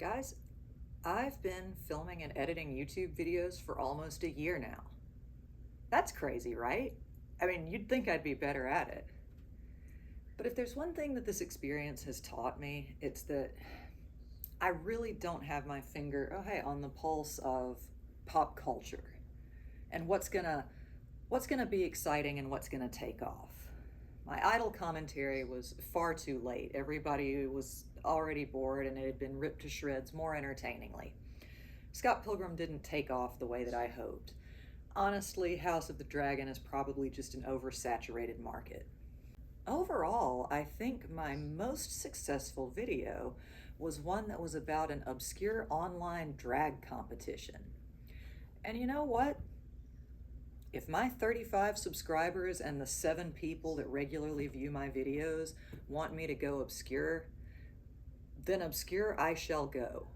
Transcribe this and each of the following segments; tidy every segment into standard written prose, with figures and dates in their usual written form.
Guys, I've been filming and editing YouTube videos for almost a year now. That's crazy, right? I mean, you'd think I'd be better at it. But if there's one thing that this experience has taught me, it's that I really don't have my finger, on the pulse of pop culture and what's gonna be exciting and what's gonna take off. My idle commentary was far too late. Everybody was already bored and it had been ripped to shreds more entertainingly. Scott Pilgrim didn't take off the way that I hoped. Honestly, House of the Dragon is probably just an oversaturated market. Overall, I think my most successful video was one that was about an obscure online drag competition. And you know what? If my 35 subscribers and the 7 people that regularly view my videos want me to go obscure, then obscure I shall go.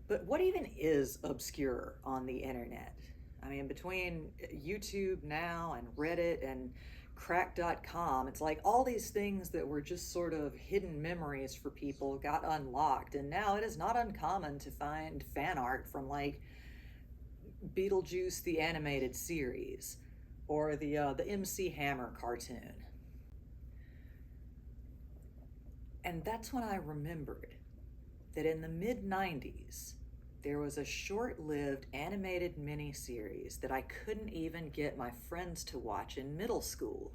But what even is obscure on the internet? I mean, between YouTube now and Reddit and crack.com, it's like all these things that were just sort of hidden memories for people got unlocked. And now it is not uncommon to find fan art from like Beetlejuice the animated series or the MC Hammer cartoon. And that's when I remembered that in the mid-90s there was a short-lived animated mini-series that I couldn't even get my friends to watch in middle school.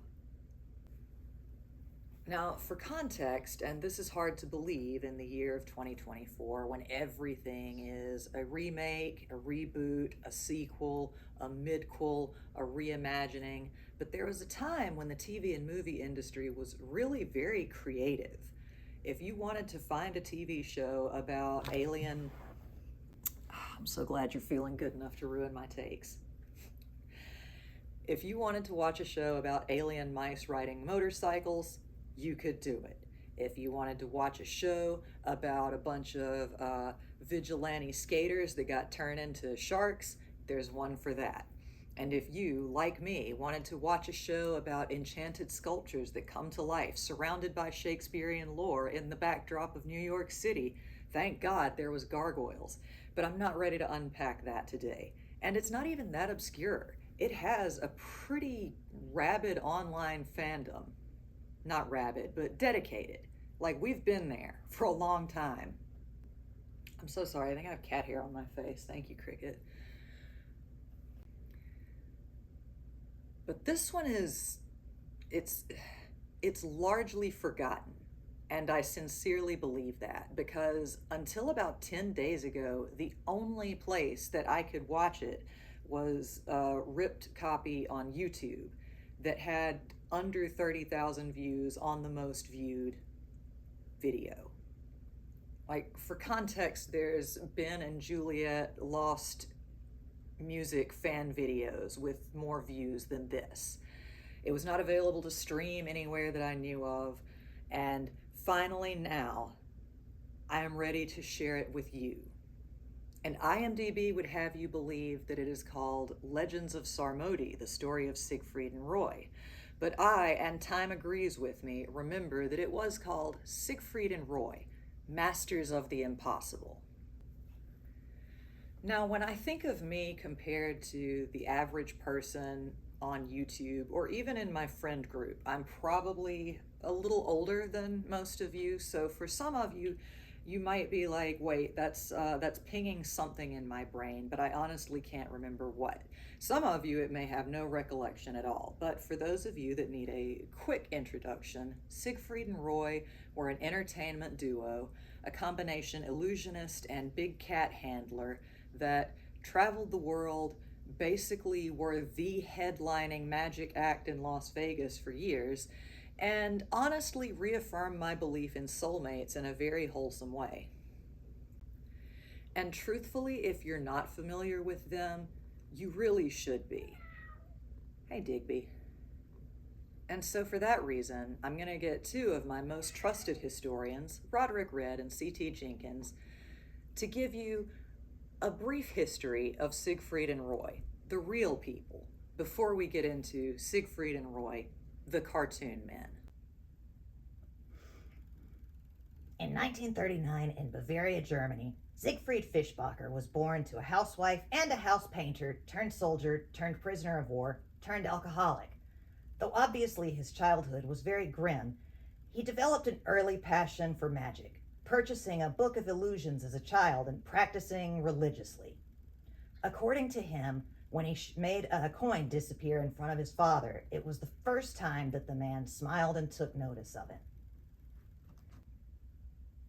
Now, for context, and this is hard to believe in the year of 2024 when everything is a remake, a reboot, a sequel, a midquel, a reimagining, but there was a time when the TV and movie industry was really very creative. If you wanted to find a TV show about alien... I'm so glad you're feeling good enough to ruin my takes. If you wanted to watch a show about alien mice riding motorcycles, you could do it. If you wanted to watch a show about a bunch of vigilante skaters that got turned into sharks, there's one for that. And if you, like me, wanted to watch a show about enchanted sculptures that come to life, surrounded by Shakespearean lore in the backdrop of New York City, thank God there was Gargoyles. But I'm not ready to unpack that today. And it's not even that obscure. It has a pretty rabid online fandom. Not rabid, but dedicated. Like, we've been there for a long time. I'm so sorry, I think I have cat hair on my face. Thank you, Cricket. But this one is, it's largely forgotten. And I sincerely believe that, because until about 10 days ago, the only place that I could watch it was a ripped copy on YouTube that had under 30,000 views on the most viewed video. Like, for context, there's Ben and Juliet Lost music fan videos with more views than this. It was not available to stream anywhere that I knew of, and finally now, I am ready to share it with you. And IMDb would have you believe that it is called Legends of Sarmodi, the story of Siegfried and Roy. But I, and time agrees with me, remember that it was called Siegfried and Roy, Masters of the Impossible. Now, when I think of me compared to the average person on YouTube, or even in my friend group, I'm probably a little older than most of you. So for some of you, you might be like, wait, that's pinging something in my brain, but I honestly can't remember what. Some of you, it may have no recollection at all. But for those of you that need a quick introduction, Siegfried and Roy were an entertainment duo, a combination illusionist and big cat handler that traveled the world, basically were the headlining magic act in Las Vegas for years, and honestly reaffirmed my belief in soulmates in a very wholesome way. And truthfully, if you're not familiar with them, you really should be. Hey, Digby. And so for that reason, I'm going to get 2 of my most trusted historians, Roderick Red and C.T. Jenkins, to give you a brief history of Siegfried and Roy, the real people, before we get into Siegfried and Roy, the cartoon men. In 1939, in Bavaria, Germany, Siegfried Fischbacher was born to a housewife and a house painter turned soldier turned prisoner of war turned alcoholic. Though obviously his childhood was very grim, he developed an early passion for magic, purchasing a book of illusions as a child and practicing religiously. According to him, when he made a coin disappear in front of his father, it was the first time that the man smiled and took notice of it.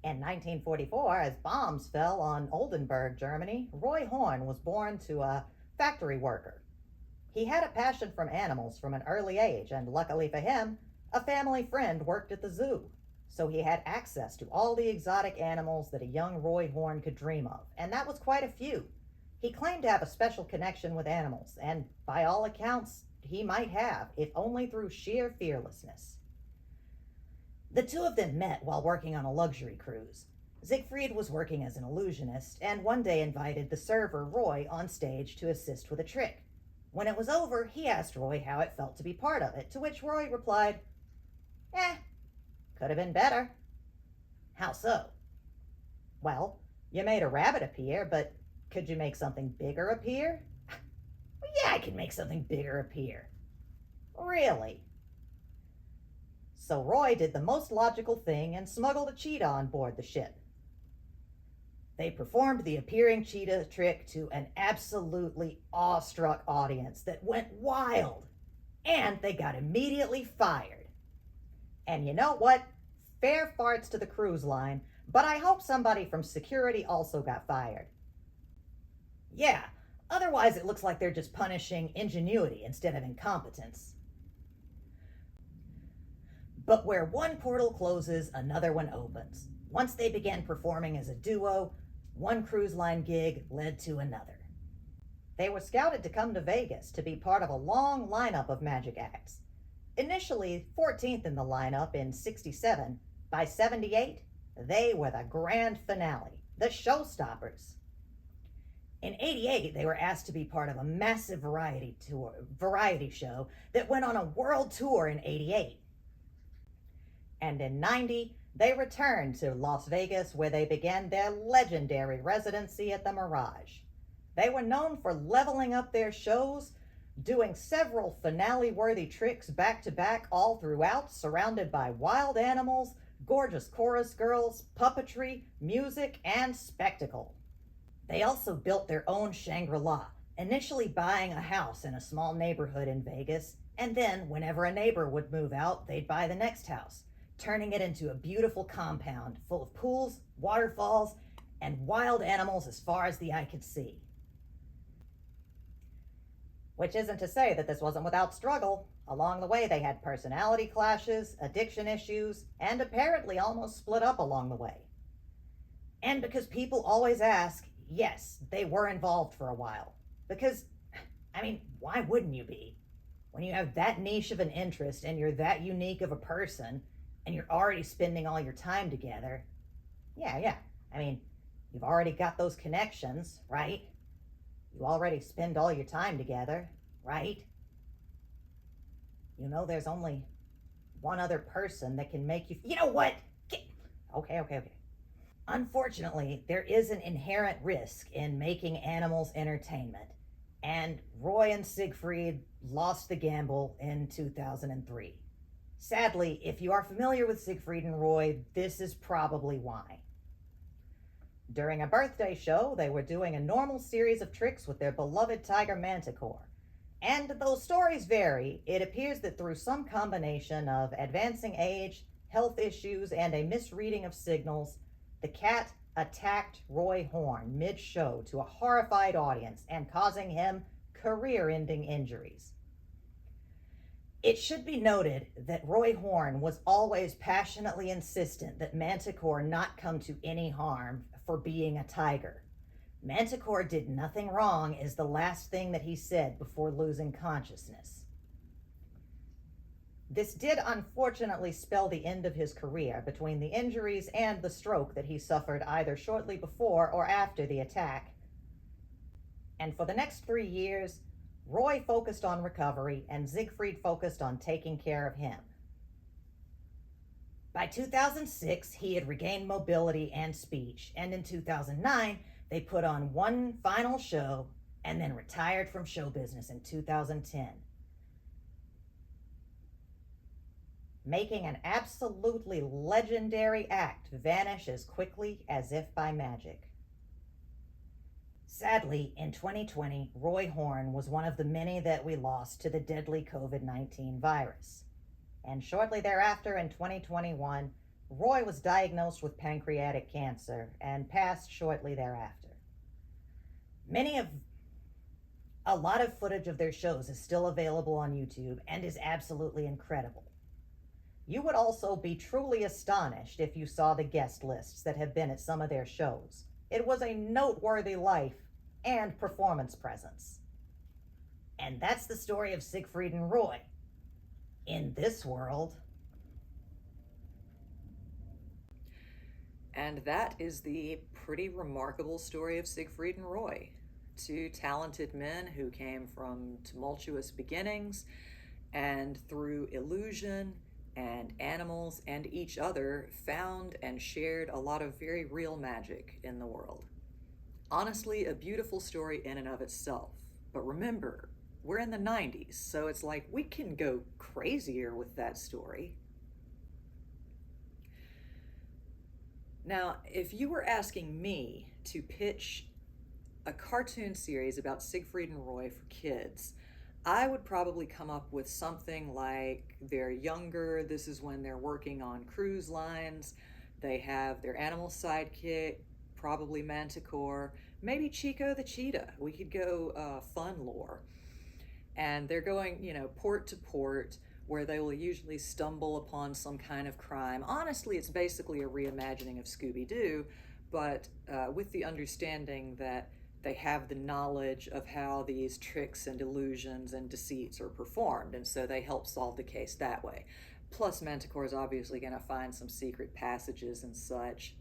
In 1944, as bombs fell on Oldenburg, Germany, Roy Horn was born to a factory worker. He had a passion for animals from an early age, and luckily for him, a family friend worked at the zoo. So he had access to all the exotic animals that a young Roy Horn could dream of, and that was quite a few. He claimed to have a special connection with animals, and by all accounts, he might have, if only through sheer fearlessness. The two of them met while working on a luxury cruise. Siegfried was working as an illusionist, and one day invited the server, Roy, on stage to assist with a trick. When it was over, he asked Roy how it felt to be part of it, to which Roy replied, could have been better. How so? Well, you made a rabbit appear, but could you make something bigger appear? Yeah, I can make something bigger appear. Really? So Roy did the most logical thing and smuggled a cheetah on board the ship. They performed the appearing cheetah trick to an absolutely awestruck audience that went wild, and they got immediately fired. And you know what? Fair farts to the cruise line, but I hope somebody from security also got fired. Yeah, otherwise it looks like they're just punishing ingenuity instead of incompetence. But where one portal closes, another one opens. Once they began performing as a duo, one cruise line gig led to another. They were scouted to come to Vegas to be part of a long lineup of magic acts. Initially 14th in the lineup in 67, by 78, they were the grand finale, the showstoppers. In 88, they were asked to be part of a massive variety show that went on a world tour in 88. And in 90, they returned to Las Vegas, where they began their legendary residency at the Mirage. They were known for leveling up their shows, doing several finale-worthy tricks back-to-back all throughout, surrounded by wild animals, gorgeous chorus girls, puppetry, music, and spectacle. They also built their own Shangri-La, initially buying a house in a small neighborhood in Vegas, and then, whenever a neighbor would move out, they'd buy the next house, turning it into a beautiful compound full of pools, waterfalls, and wild animals as far as the eye could see. Which isn't to say that this wasn't without struggle. Along the way, they had personality clashes, addiction issues, and apparently almost split up along the way. And because people always ask, yes, they were involved for a while. Because, why wouldn't you be? When you have that niche of an interest and you're that unique of a person, and you're already spending all your time together, you've already got those connections, right? You already spend all your time together, right? You know there's only one other person that can make you... You know what? Okay. Unfortunately, there is an inherent risk in making animals entertainment, and Roy and Siegfried lost the gamble in 2003. Sadly, if you are familiar with Siegfried and Roy, this is probably why. During a birthday show, they were doing a normal series of tricks with their beloved tiger Manticore. And though stories vary, it appears that through some combination of advancing age, health issues, and a misreading of signals, the cat attacked Roy Horn mid-show to a horrified audience and causing him career-ending injuries. It should be noted that Roy Horn was always passionately insistent that Manticore not come to any harm for being a tiger. Manticore did nothing wrong is the last thing that he said before losing consciousness. This did unfortunately spell the end of his career between the injuries and the stroke that he suffered either shortly before or after the attack. And for the next 3 years, Roy focused on recovery and Siegfried focused on taking care of him. By 2006, he had regained mobility and speech, and in 2009, they put on one final show and then retired from show business in 2010, making an absolutely legendary act vanish as quickly as if by magic. Sadly, in 2020, Roy Horn was one of the many that we lost to the deadly COVID-19 virus. And shortly thereafter, in 2021, Roy was diagnosed with pancreatic cancer and passed shortly thereafter. A lot of footage of their shows is still available on YouTube and is absolutely incredible. You would also be truly astonished if you saw the guest lists that have been at some of their shows. It was a noteworthy life and performance presence. And that's the story of Siegfried and Roy. In this world. And that is the pretty remarkable story of Siegfried and Roy, two talented men who came from tumultuous beginnings and through illusion and animals and each other found and shared a lot of very real magic in the world. Honestly, a beautiful story in and of itself. But remember, we're in the 90s, so it's like we can go crazier with that story. Now, if you were asking me to pitch a cartoon series about Siegfried and Roy for kids, I would probably come up with something like they're younger, this is when they're working on cruise lines, they have their animal sidekick, probably Manticore, maybe Chico the cheetah. We could go fun lore. And they're going, port to port, where they will usually stumble upon some kind of crime. Honestly, it's basically a reimagining of Scooby-Doo, but with the understanding that they have the knowledge of how these tricks and illusions and deceits are performed, and so they help solve the case that way. Plus, Manticore is obviously going to find some secret passages and such.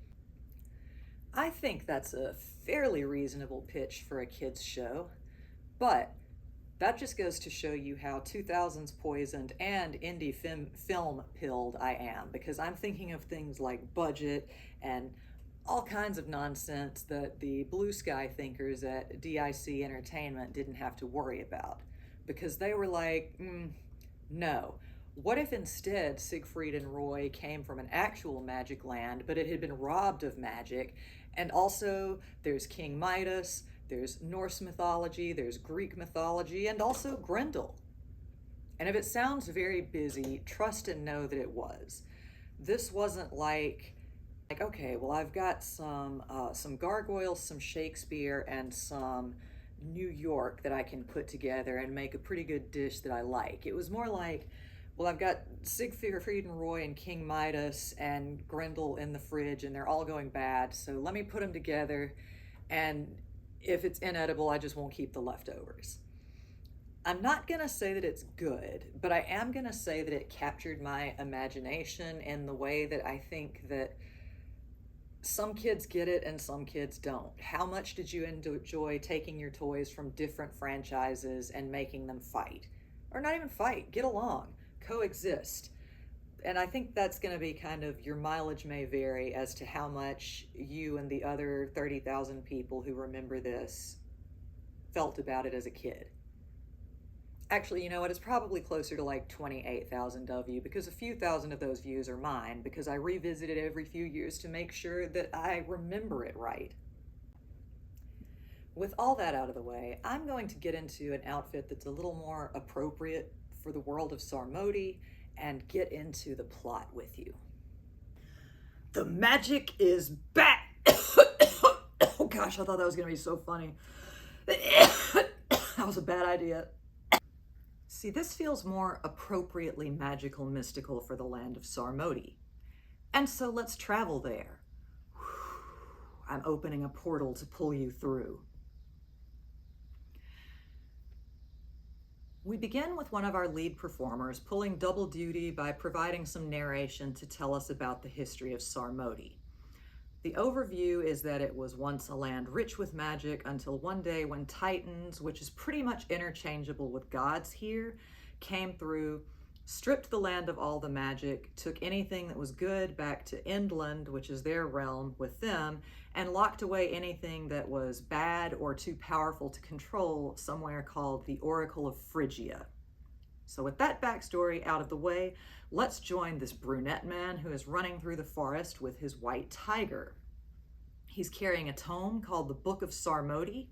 I think that's a fairly reasonable pitch for a kids show, but that just goes to show you how 2000s poisoned and indie film pilled I am, because I'm thinking of things like budget and all kinds of nonsense that the blue sky thinkers at DIC Entertainment didn't have to worry about, because they were like, no. What if instead Siegfried and Roy came from an actual magic land, but it had been robbed of magic, and also there's King Midas, there's Norse mythology, there's Greek mythology, and also Grendel. And if it sounds very busy, trust and know that it was. This wasn't like, okay, well, I've got some gargoyles, some Shakespeare, and some New York that I can put together and make a pretty good dish that I like. It was more like, well, I've got Siegfried and Roy and King Midas and Grendel in the fridge, and they're all going bad, so let me put them together, and if it's inedible, I just won't keep the leftovers. I'm not gonna say that it's good, but I am gonna say that it captured my imagination in the way that I think that some kids get it and some kids don't. How much did you enjoy taking your toys from different franchises and making them fight? Or not even fight, get along, coexist. And I think that's going to be kind of, your mileage may vary as to how much you and the other 30,000 people who remember this felt about it as a kid. Actually, you know what? It's probably closer to like 28,000 of you, because a few thousand of those views are mine, because I revisit it every few years to make sure that I remember it right. With all that out of the way, I'm going to get into an outfit that's a little more appropriate for the world of Sarmodi and get into the plot with you. The magic is back! Oh gosh, I thought that was going to be so funny. That was a bad idea. See, this feels more appropriately magical mystical for the land of Sarmodi. And so let's travel there. I'm opening a portal to pull you through. We begin with one of our lead performers pulling double duty by providing some narration to tell us about the history of Sarmodi. The overview is that it was once a land rich with magic until one day when Titans, which is pretty much interchangeable with gods here, came through stripped the land of all the magic, took anything that was good back to Endland, which is their realm, with them, and locked away anything that was bad or too powerful to control somewhere called the Oracle of Phrygia. So with that backstory out of the way, let's join this brunette man who is running through the forest with his white tiger. He's carrying a tome called the Book of Sarmodi,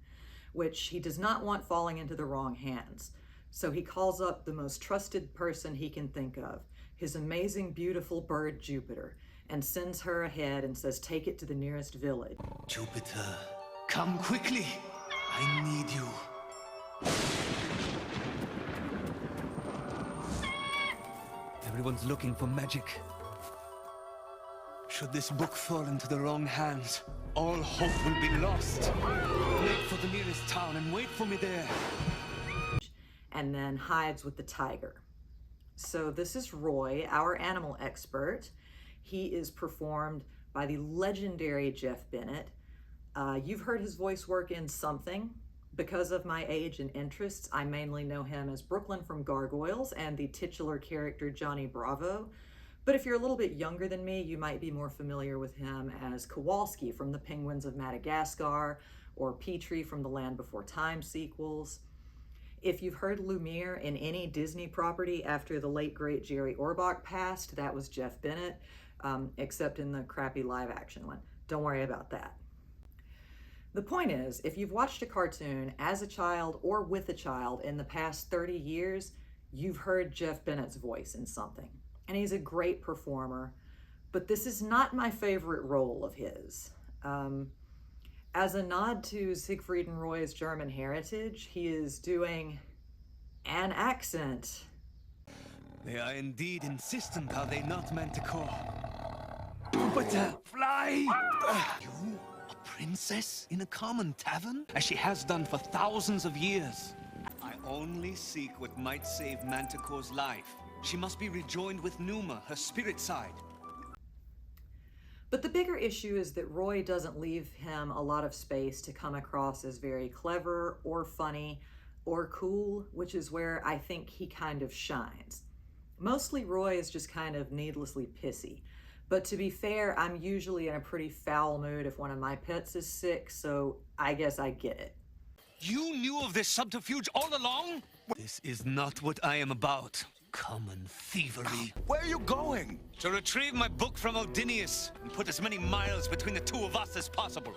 which he does not want falling into the wrong hands. So he calls up the most trusted person he can think of, his amazing, beautiful bird Jupiter, and sends her ahead and says, take it to the nearest village. Jupiter, come quickly. I need you. Everyone's looking for magic. Should this book fall into the wrong hands, all hope will be lost. Make for the nearest town and wait for me there. And then hides with the tiger. So this is Roy, our animal expert. He is performed by the legendary Jeff Bennett. You've heard his voice work in something. Because of my age and interests, I mainly know him as Brooklyn from Gargoyles and the titular character Johnny Bravo. But if you're a little bit younger than me, you might be more familiar with him as Kowalski from the Penguins of Madagascar, or Petrie from the Land Before Time sequels. If you've heard Lumiere in any Disney property after the late great Jerry Orbach passed, that was Jeff Bennett, except in the crappy live action one. Don't worry about that. The point is, if you've watched a cartoon as a child or with a child in the past 30 years, you've heard Jeff Bennett's voice in something. And he's a great performer, but this is not my favorite role of his. As a nod to Siegfried and Roy's German heritage, he is doing an accent. They are indeed insistent, are they not, Manticore? Jupiter, fly! You, a princess in a common tavern? As she has done for thousands of years. I only seek what might save Manticore's life. She must be rejoined with Numa, her spirit side. But the bigger issue is that Roy doesn't leave him a lot of space to come across as very clever or funny or cool, which is where I think he kind of shines. Mostly Roy is just kind of needlessly pissy. But to be fair, I'm usually in a pretty foul mood if one of my pets is sick, so I guess I get it. You knew of this subterfuge all along? This is not what I am about. Common thievery. Where are you going? To retrieve my book from Odinius and put as many miles between the two of us as possible.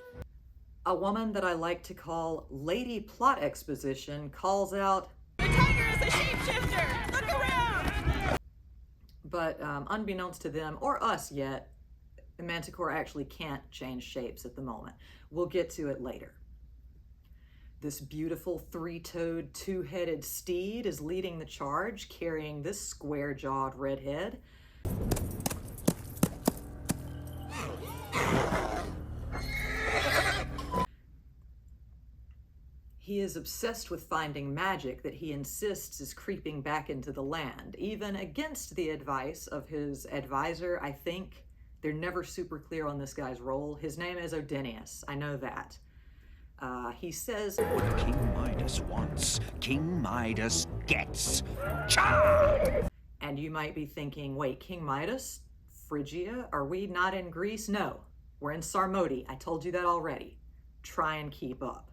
A woman that I like to call Lady Plot Exposition calls out, "The tiger is a shapeshifter! Look around!" But unbeknownst to them or us yet, Manticore actually can't change shapes at the moment. We'll get to it later. This beautiful three-toed, two-headed steed is leading the charge, carrying this square-jawed redhead. He is obsessed with finding magic that he insists is creeping back into the land, even against the advice of his advisor, I think. They're never super clear on this guy's role. His name is Odinius, I know that. He says, "What King Midas wants, King Midas gets." Cha! And you might be thinking, wait, King Midas? Phrygia? Are we not in Greece? No, we're in Sarmodi. I told you that already. Try and keep up.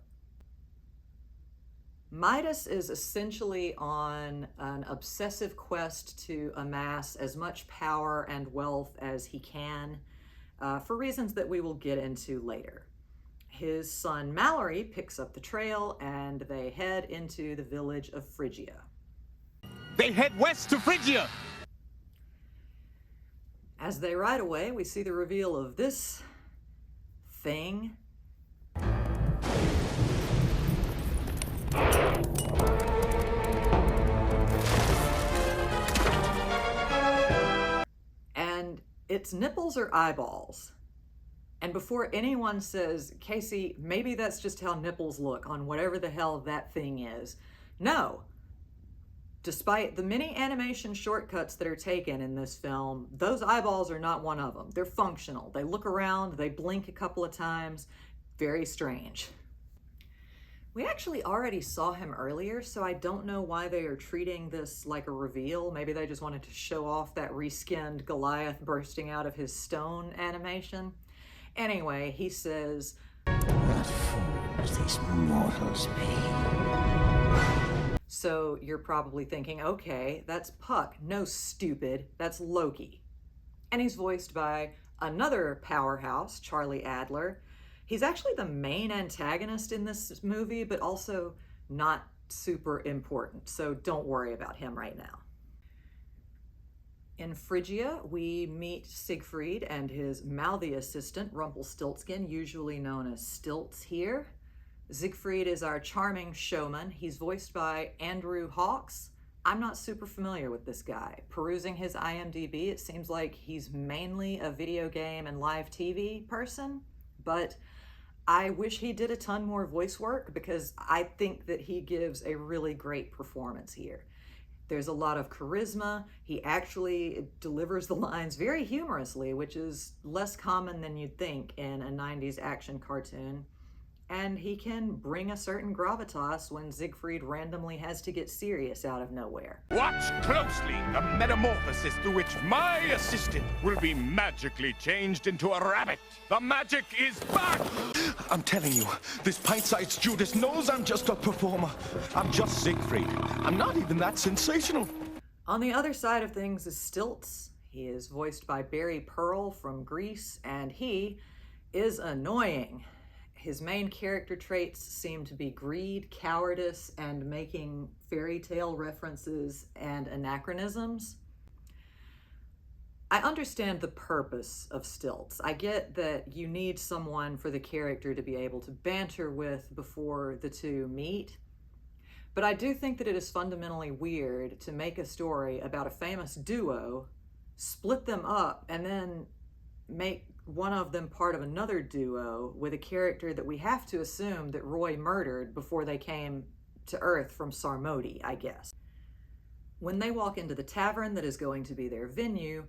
Midas is essentially on an obsessive quest to amass as much power and wealth as he can, for reasons that we will get into later. His son Mallory picks up the trail and they head into the village of Phrygia. They head west to Phrygia! As they ride away, we see the reveal of this thing. And its nipples are eyeballs. And before anyone says, Casey, maybe that's just how nipples look on whatever the hell that thing is. No. Despite the many animation shortcuts that are taken in this film, those eyeballs are not one of them. They're functional. They look around, they blink a couple of times. Very strange. We actually already saw him earlier, so I don't know why they are treating this like a reveal. Maybe they just wanted to show off that reskinned Goliath bursting out of his stone animation. Anyway, he says, What fools these mortals be. so you're probably thinking, okay, that's Puck. No, stupid, that's Loki. And he's voiced by another powerhouse, Charlie Adler. He's actually the main antagonist in this movie, but also not super important, so don't worry about him right now. In Phrygia, we meet Siegfried and his mouthy assistant, Rumpelstiltskin, usually known as Stilts here. Siegfried is our charming showman. He's voiced by Andrew Hawks. I'm not super familiar with this guy. Perusing his IMDb, it seems like he's mainly a video game and live TV person, but I wish he did a ton more voice work because I think that he gives a really great performance here. There's a lot of charisma. He actually delivers the lines very humorously, which is less common than you'd think in a 90s action cartoon. And he can bring a certain gravitas when Siegfried randomly has to get serious out of nowhere. Watch closely the metamorphosis through which my assistant will be magically changed into a rabbit. The magic is back! I'm telling you, this pint-sized Judas knows I'm just a performer. I'm just Siegfried. I'm not even that sensational. On the other side of things is Stilts. He is voiced by Barry Pearl from Grease, and he is annoying. His main character traits seem to be greed, cowardice, and making fairy tale references and anachronisms. I understand the purpose of Stilts. I get that you need someone for the character to be able to banter with before the two meet. But I do think that it is fundamentally weird to make a story about a famous duo, split them up, and then make one of them part of another duo with a character that we have to assume that Roy murdered before they came to Earth from Sarmodi, I guess. When they walk into the tavern that is going to be their venue,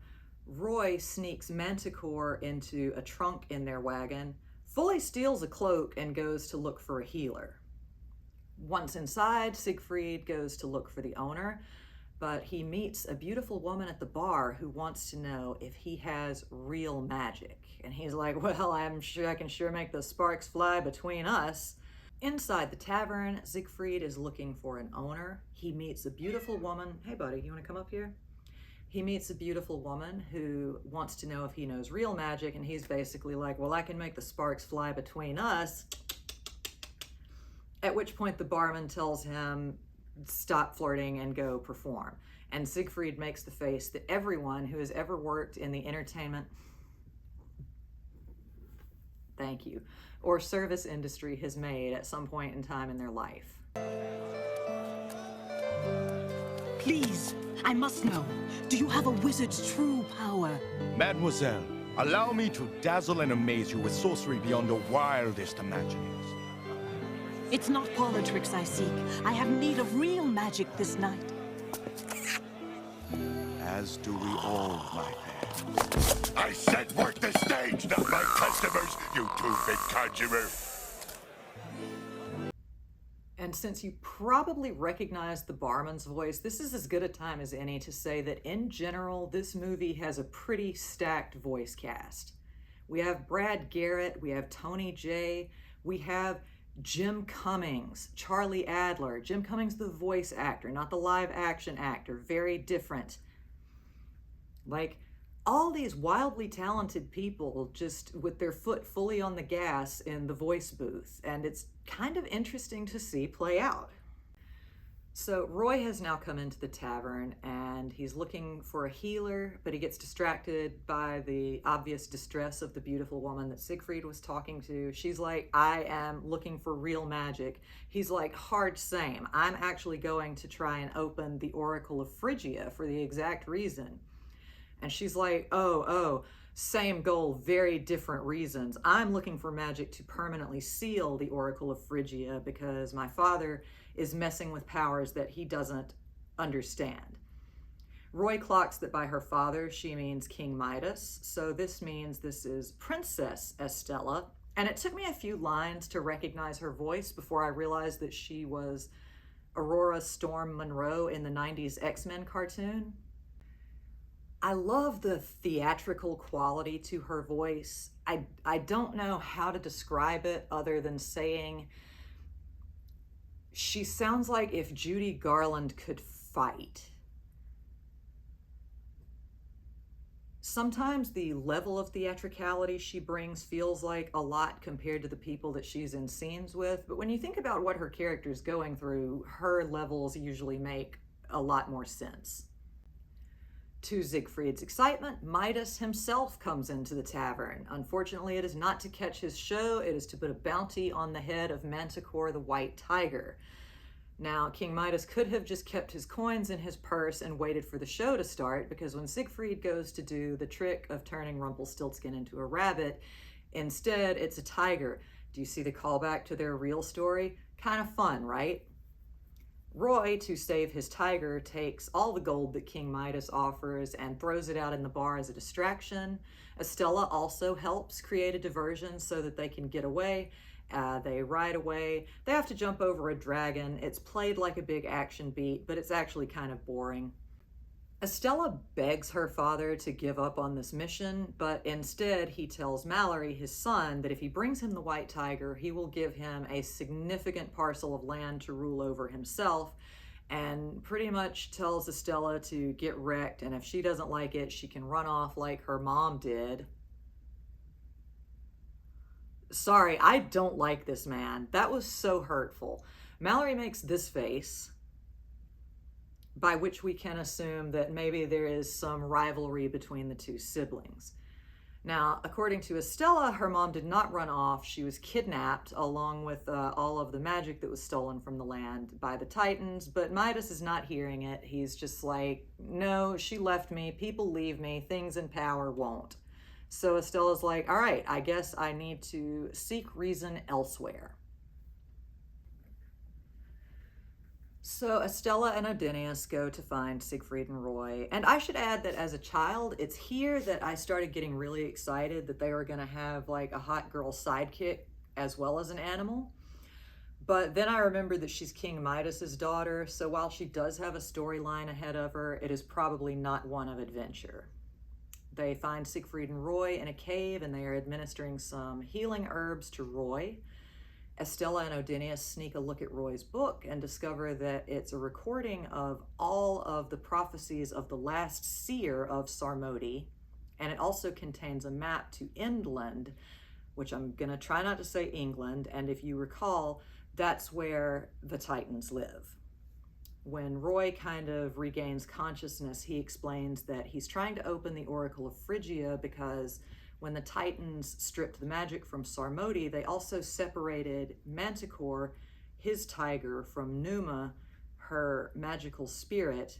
Roy sneaks Manticore into a trunk in their wagon, fully steals a cloak, and goes to look for a healer. Once inside, Siegfried goes to look for the owner, but he meets a beautiful woman at the bar who wants to know if he has real magic. And he's like, well, I'm sure I can make the sparks fly between us. Inside the tavern, Siegfried is looking for an owner. He meets a beautiful woman. Hey, buddy, you want to come up here? He meets a beautiful woman who wants to know if he knows real magic, and he's basically like, well, I can make the sparks fly between us. At which point the barman tells him, stop flirting and go perform. And Siegfried makes the face that everyone who has ever worked in the entertainment, thank you, or service industry has made at some point in time in their life. Please, I must know. Do you have a wizard's true power? Mademoiselle, allow me to dazzle and amaze you with sorcery beyond the wildest imaginings. It's not parlor tricks I seek. I have need of real magic this night. As do we all, my fair. I said work the stage, not my customers, you two-bit conjurer. And since you probably recognize the barman's voice, this is as good a time as any to say that in general, this movie has a pretty stacked voice cast. We have Brad Garrett, we have Tony Jay, we have Jim Cummings, Charlie Adler. Jim Cummings, the voice actor, not the live action actor. Very different. Like, all these wildly talented people just with their foot fully on the gas in the voice booth. And it's kind of interesting to see play out. So Roy has now come into the tavern and he's looking for a healer, but he gets distracted by the obvious distress of the beautiful woman that Siegfried was talking to. She's like, I am looking for real magic. He's like, hard same. I'm actually going to try and open the Oracle of Phrygia for the exact reason. And she's like, oh, same goal, very different reasons. I'm looking for magic to permanently seal the Oracle of Phrygia because my father is messing with powers that he doesn't understand. Roy clocks that by her father, she means King Midas. So this means this is Princess Estella, And it took me a few lines to recognize her voice before I realized that she was Aurora Storm Monroe in the 90s X-Men cartoon. I love the theatrical quality to her voice. I don't know how to describe it other than saying she sounds like if Judy Garland could fight. Sometimes the level of theatricality she brings feels like a lot compared to the people that she's in scenes with, but when you think about what her character's going through, her levels usually make a lot more sense. To Siegfried's excitement, Midas himself comes into the tavern. Unfortunately, it is not to catch his show, it is to put a bounty on the head of Manticore the White Tiger. Now, King Midas could have just kept his coins in his purse and waited for the show to start, because when Siegfried goes to do the trick of turning Rumpelstiltskin into a rabbit, instead it's a tiger. Do you see the callback to their real story? Kind of fun, right? Roy, to save his tiger, takes all the gold that King Midas offers and throws it out in the bar as a distraction. Estella also helps create a diversion so that they can get away. They ride away. They have to jump over a dragon. It's played like a big action beat, but it's actually kind of boring. Estella begs her father to give up on this mission, but instead he tells Mallory, his son, that if he brings him the white tiger, he will give him a significant parcel of land to rule over himself, and pretty much tells Estella to get wrecked, and if she doesn't like it, she can run off like her mom did. Sorry, I don't like this man. That was so hurtful. Mallory makes this face, by which we can assume that maybe there is some rivalry between the two siblings. Now, according to Estella, her mom did not run off. She was kidnapped along with all of the magic that was stolen from the land by the Titans, but Midas is not hearing it. He's just like, no, she left me, people leave me, things in power won't. So Estella's like, all right, I guess I need to seek reason elsewhere. So Estella and Odinius go to find Siegfried and Roy. And I should add that as a child, it's here that I started getting really excited that they were going to have like a hot girl sidekick as well as an animal. But then I remembered that she's King Midas's daughter, so while she does have a storyline ahead of her, it is probably not one of adventure. They find Siegfried and Roy in a cave, and they are administering some healing herbs to Roy. Estella and Odinius sneak a look at Roy's book and discover that it's a recording of all of the prophecies of the last seer of Sarmodi, and it also contains a map to Endland, which I'm gonna try not to say England, and if you recall, that's where the Titans live. When Roy kind of regains consciousness, he explains that he's trying to open the Oracle of Phrygia because when the Titans stripped the magic from Sarmodi, they also separated Manticore, his tiger, from Numa, her magical spirit.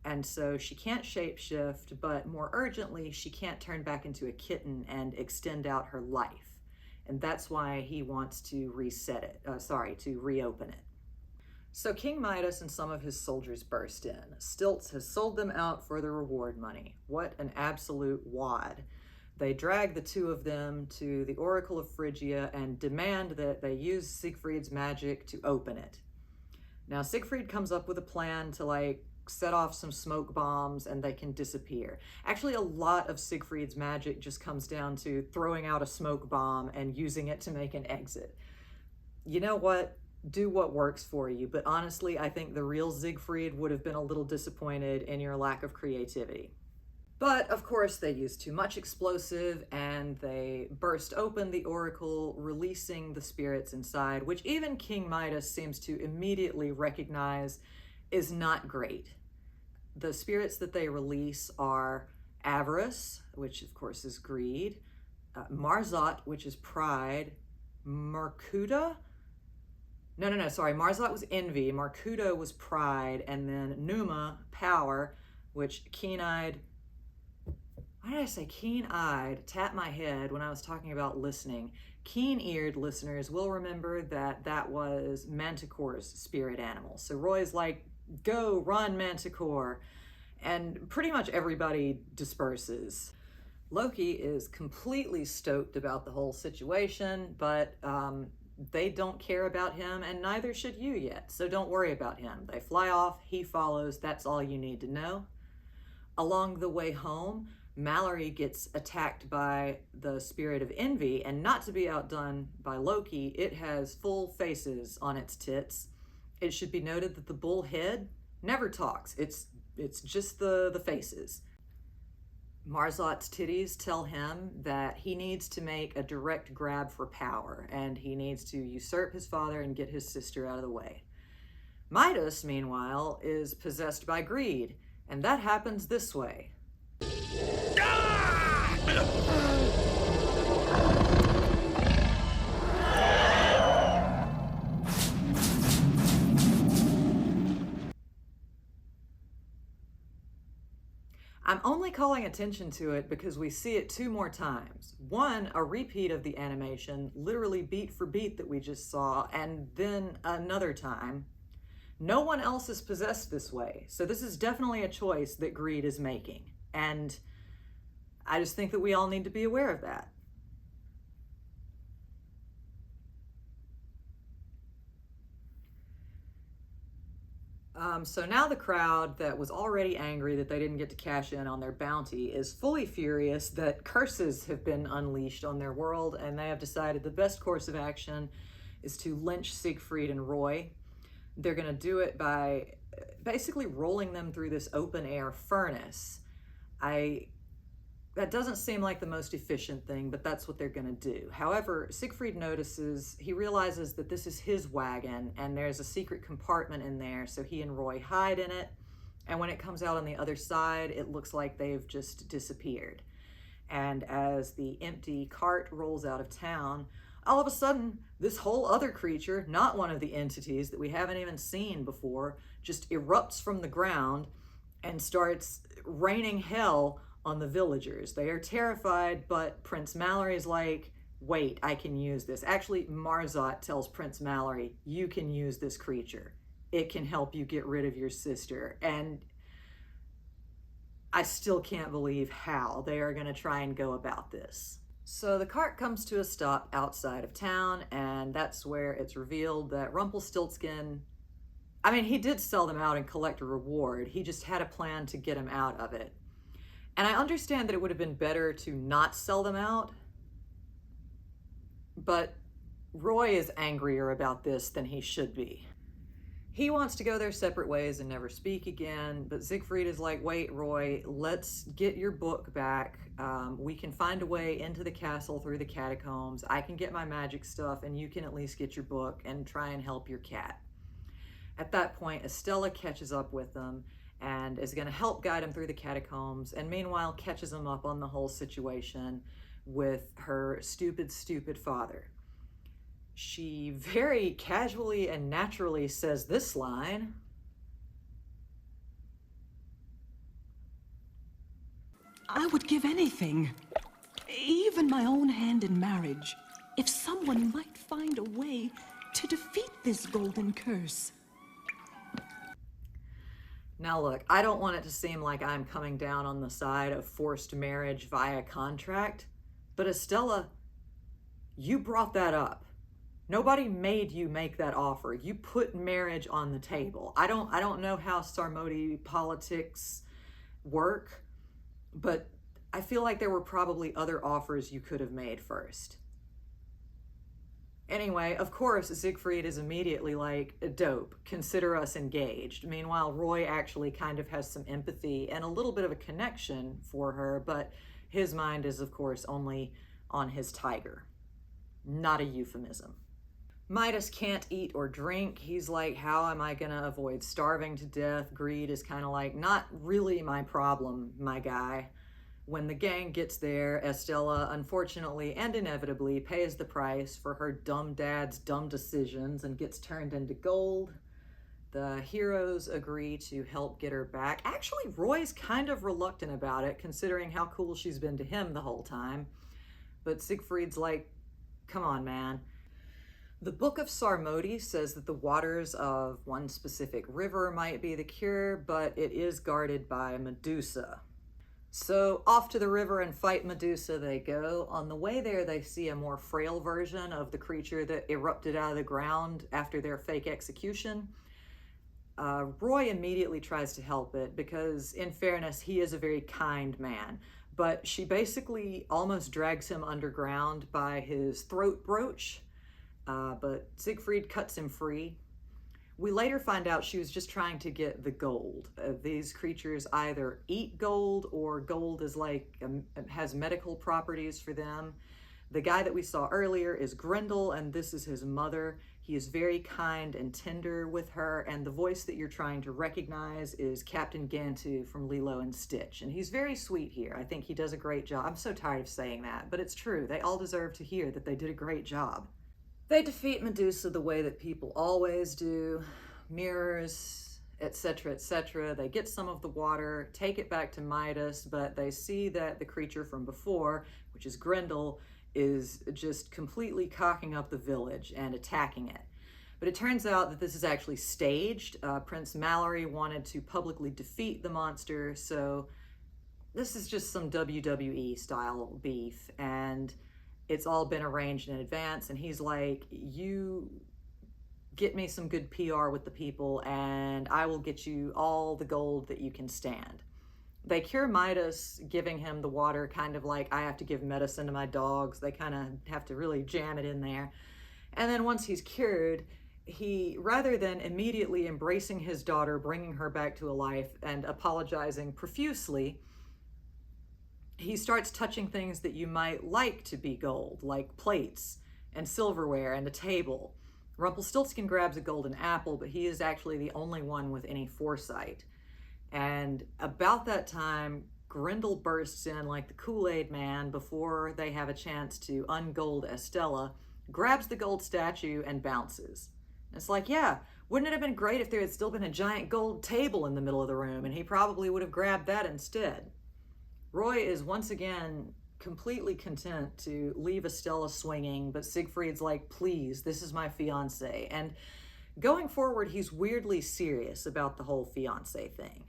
And so she can't shapeshift, but more urgently, she can't turn back into a kitten and extend out her life. And that's why he wants to reopen it. So King Midas and some of his soldiers burst in. Stilts has sold them out for the reward money. What an absolute wad. They drag the two of them to the Oracle of Phrygia and demand that they use Siegfried's magic to open it. Now Siegfried comes up with a plan to set off some smoke bombs and they can disappear. Actually, a lot of Siegfried's magic just comes down to throwing out a smoke bomb and using it to make an exit. You know what? Do what works for you, but honestly, I think the real Siegfried would have been a little disappointed in your lack of creativity. But of course, they used too much explosive and they burst open the oracle, releasing the spirits inside, which even King Midas seems to immediately recognize is not great. The spirits that they release are avarice, which of course is greed, Marzot, which is pride, Markuda. Marzot was envy, Markuda was pride, and then Numa, power, which keen-eyed, why did I say keen-eyed? Tap my head when I was talking about listening. Keen-eared listeners will remember that that was Manticore's spirit animal. So Roy's like, go, run, Manticore. And pretty much everybody disperses. Loki is completely stoked about the whole situation, but they don't care about him, and neither should you yet, so don't worry about him. They fly off, he follows, that's all you need to know. Along the way home, Mallory gets attacked by the spirit of envy, and not to be outdone by Loki, it has full faces on its tits. It should be noted that the bull head never talks. It's just the faces. Marzot's titties tell him that he needs to make a direct grab for power, and he needs to usurp his father and get his sister out of the way. Midas, meanwhile, is possessed by greed, and that happens this way. I'm only calling attention to it because we see it 2 more times. One, a repeat of the animation, literally beat for beat that we just saw, and then another time. No one else is possessed this way, so this is definitely a choice that greed is making. And I just think that we all need to be aware of that. So now the crowd that was already angry that they didn't get to cash in on their bounty is fully furious that curses have been unleashed on their world, and they have decided the best course of action is to lynch Siegfried and Roy. They're going to do it by basically rolling them through this open air furnace. That doesn't seem like the most efficient thing, but that's what they're going to do. However, Siegfried he realizes that this is his wagon and there's a secret compartment in there, so he and Roy hide in it. And when it comes out on the other side, it looks like they've just disappeared. And as the empty cart rolls out of town, all of a sudden, this whole other creature, not one of the entities that we haven't even seen before, just erupts from the ground and starts raining hell on the villagers. They are terrified, but Prince Mallory's like, wait, I can use this. Actually, Marzot tells Prince Mallory, you can use this creature. It can help you get rid of your sister. And I still can't believe how they are going to try and go about this. So the cart comes to a stop outside of town, and that's where it's revealed that Rumpelstiltskin, he did sell them out and collect a reward. He just had a plan to get him out of it. And I understand that it would have been better to not sell them out, but Roy is angrier about this than he should be. He wants to go their separate ways and never speak again, but Siegfried is like, wait, Roy, let's get your book back. We can find a way into the castle through the catacombs. I can get my magic stuff, and you can at least get your book and try and help your cat. At that point, Estella catches up with them and is going to help guide him through the catacombs, and meanwhile catches him up on the whole situation with her stupid father. She very casually and naturally says this line. I would give anything, even my own hand in marriage, if someone might find a way to defeat this golden curse. Now look, I don't want it to seem like I'm coming down on the side of forced marriage via contract, but Estella, you brought that up. Nobody made you make that offer. You put marriage on the table. I don't know how Sarmodi politics work, but I feel like there were probably other offers you could have made first. Anyway, of course, Siegfried is immediately like, dope, consider us engaged. Meanwhile, Roy actually kind of has some empathy and a little bit of a connection for her, but his mind is, of course, only on his tiger. Not a euphemism. Midas can't eat or drink. He's like, how am I gonna avoid starving to death? Greed is kind of like, not really my problem, my guy. When the gang gets there, Estella, unfortunately and inevitably, pays the price for her dumb dad's dumb decisions and gets turned into gold. The heroes agree to help get her back. Actually, Roy's kind of reluctant about it, considering how cool she's been to him the whole time. But Siegfried's like, come on, man. The Book of Sarmodi says that the waters of one specific river might be the cure, but it is guarded by Medusa. So off to the river and fight Medusa they go. On the way there, they see a more frail version of the creature that erupted out of the ground after their fake execution. Roy immediately tries to help it because, in fairness, he is a very kind man. But she basically almost drags him underground by his throat brooch. But Siegfried cuts him free. We later find out she was just trying to get the gold. These creatures either eat gold or gold is has medical properties for them. The guy that we saw earlier is Grendel, and this is his mother. He is very kind and tender with her, and the voice that you're trying to recognize is Captain Gantu from Lilo and Stitch. And he's very sweet here. I think he does a great job. I'm so tired of saying that, but it's true. They all deserve to hear that they did a great job. They defeat Medusa the way that people always do. Mirrors, etc., etc. They get some of the water, take it back to Midas, but they see that the creature from before, which is Grendel, is just completely cocking up the village and attacking it. But it turns out that this is actually staged. Prince Mallory wanted to publicly defeat the monster, so this is just some WWE style beef, and it's all been arranged in advance, and he's like, you get me some good PR with the people and I will get you all the gold that you can stand. They cure Midas, giving him the water kind of like I have to give medicine to my dogs. They kind of have to really jam it in there. And then once he's cured, he, rather than immediately embracing his daughter, bringing her back to a life and apologizing profusely, he starts touching things that you might like to be gold, like plates and silverware and a table. Rumpelstiltskin grabs a golden apple, but he is actually the only one with any foresight. And about that time, Grendel bursts in like the Kool-Aid man before they have a chance to ungold Estella, grabs the gold statue and bounces. It's like, yeah, wouldn't it have been great if there had still been a giant gold table in the middle of the room, and he probably would have grabbed that instead. Roy is once again completely content to leave Estella swinging, but Siegfried's like, please, this is my fiance. And going forward, he's weirdly serious about the whole fiance thing.